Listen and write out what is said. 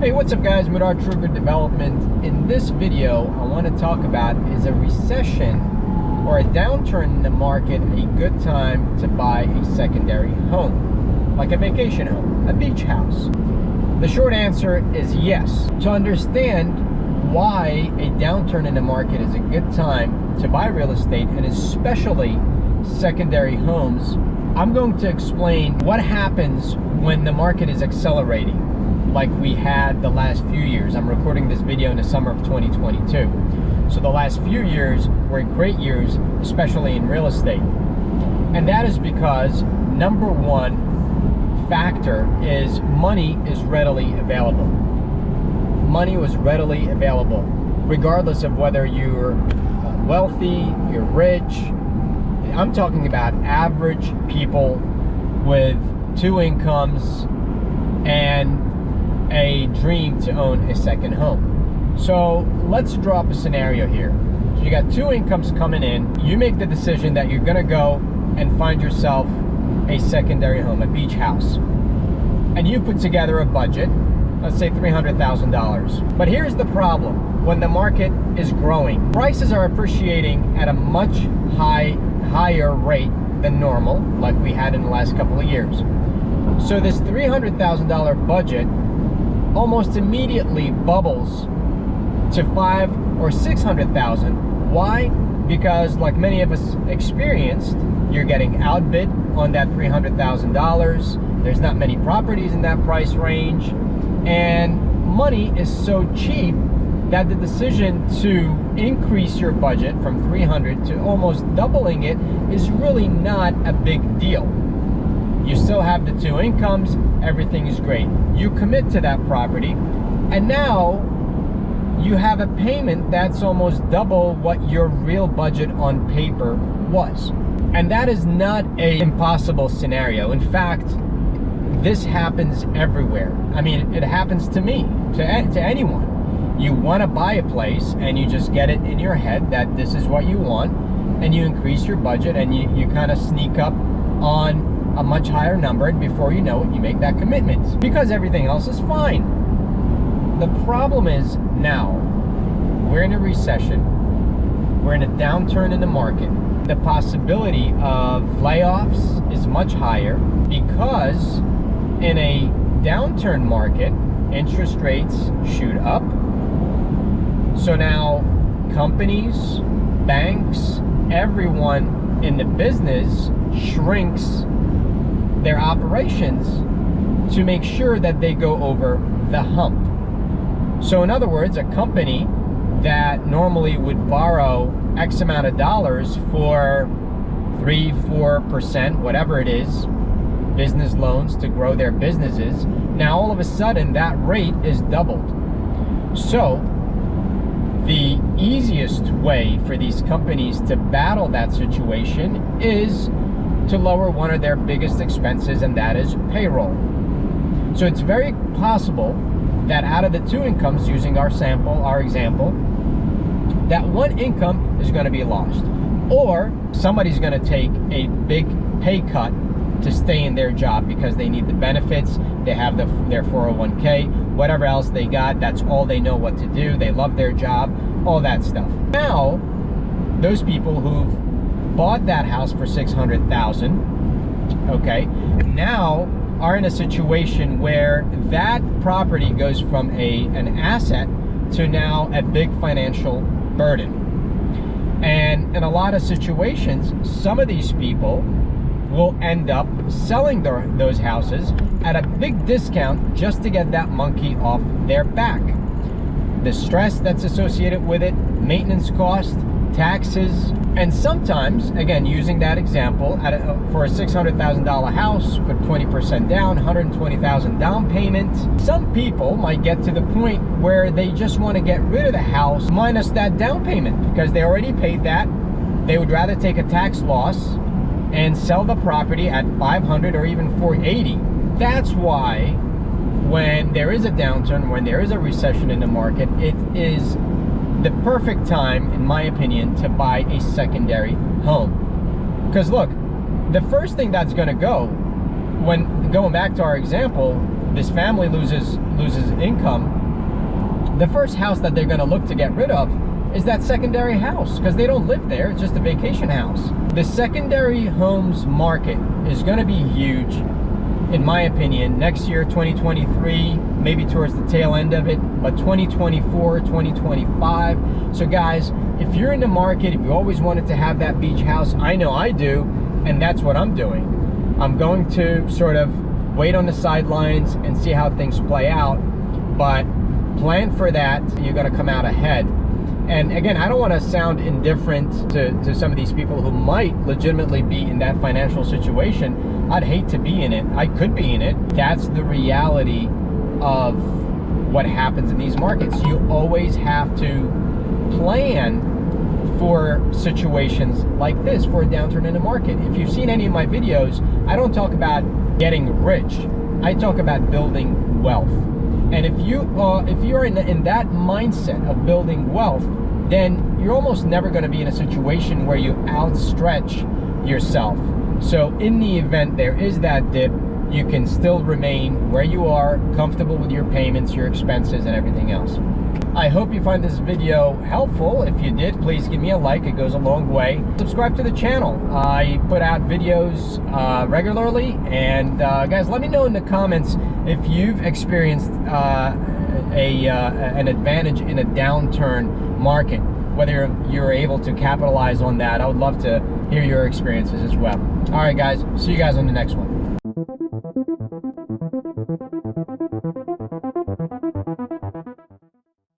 Hey, what's up guys, Madar Trigger Development. In this video, I want to talk about, is a recession or a downturn in the market a good time to buy a secondary home? Like a vacation home, a beach house? The short answer is yes. To understand why a downturn in the market is a good time to buy real estate, and especially secondary homes, I'm going to explain what happens when the market is accelerating, like we had the last few years. I'm recording this video in the summer of 2022. So the last few years were great years, especially in real estate. And that is because number one factor is money is readily available. Money was readily available, regardless of whether you're wealthy, you're rich. I'm talking about average people with 2 incomes and a dream to own a second home. So let's draw up a scenario here. So you got 2 incomes coming in. You make the decision that you're gonna go and find yourself a secondary home, a beach house. And you put together a budget, let's say $300,000. But here's the problem. When the market is growing, prices are appreciating at a much higher rate than normal, like we had in the last couple of years. So this $300,000 budget almost immediately bubbles to $500,000 or $600,000. Why? Because like many of us experienced, you're getting outbid on that $300,000. There's not many properties in that price range, and money is so cheap that the decision to increase your budget from 300 to almost doubling it is really not a big deal. You still have the 2 incomes, everything is great. You commit to that property, and now you have a payment that's almost double what your real budget on paper was. And that is not an impossible scenario. In fact, this happens everywhere. I mean, it happens to me, to anyone. You want to buy a place and you just get it in your head that this is what you want, and you increase your budget and you kind of sneak up on a much higher number, and before you know it, you make that commitment because everything else is fine. The problem is now we're in a recession, we're in a downturn in the market. The possibility of layoffs is much higher because in a downturn market, interest rates shoot up. So now companies, banks, everyone in the business shrinks their operations to make sure that they go over the hump. So in other words, a company that normally would borrow X amount of dollars for 3-4%, whatever it is, business loans to grow their businesses, now all of a sudden that rate is doubled. So the easiest way for these companies to battle that situation is to lower one of their biggest expenses, and that is payroll. So it's very possible that out of the 2 incomes, using our example, that 1 income is going to be lost, or somebody's going to take a big pay cut to stay in their job because they need the benefits, they have their 401k, whatever else they got, that's all they know what to do, they love their job, all that stuff. Now, those people who've bought that house for $600,000, okay, now are in a situation where that property goes from an asset to now a big financial burden. And in a lot of situations, some of these people will end up selling those houses at a big discount just to get that monkey off their back. The stress that's associated with it, maintenance cost, taxes, and sometimes, again, using that example, for a $600,000 house, put 20% down, $120,000 down payment. Some people might get to the point where they just want to get rid of the house minus that down payment because they already paid that. They would rather take a tax loss and sell the property at $500 or even $480. That's why when there is a downturn, when there is a recession in the market, it is the perfect time, in my opinion, to buy a secondary home. Because look, the first thing that's going to go, when going back to our example, this family loses income, the first house that they're going to look to get rid of is that secondary house, because they don't live there. It's just a vacation house. The secondary homes market is going to be huge, in my opinion, next year, 2023, maybe towards the tail end of it, but 2024, 2025. So guys, if you're in the market, if you always wanted to have that beach house, I know I do, and that's what I'm doing. I'm going to sort of wait on the sidelines and see how things play out, but plan for that. You're going to come out ahead. And again, I don't want to sound indifferent to some of these people who might legitimately be in that financial situation. I'd hate to be in it. I could be in it. That's the reality of what happens in these markets. You always have to plan for situations like this, for a downturn in the market. If you've seen any of my videos, I don't talk about getting rich. I talk about building wealth. And if you're in that mindset of building wealth, then you're almost never going to be in a situation where you outstretch yourself. So in the event there is that dip, you can still remain where you are, comfortable with your payments, your expenses, and everything else. I hope you find this video helpful. If you did, please give me a like. It goes a long way. Subscribe to the channel. I put out videos regularly. And guys, let me know in the comments if you've experienced an advantage in a downturn market, whether you're able to capitalize on that. I would love to hear your experiences as well. All right, guys. See you guys on the next one.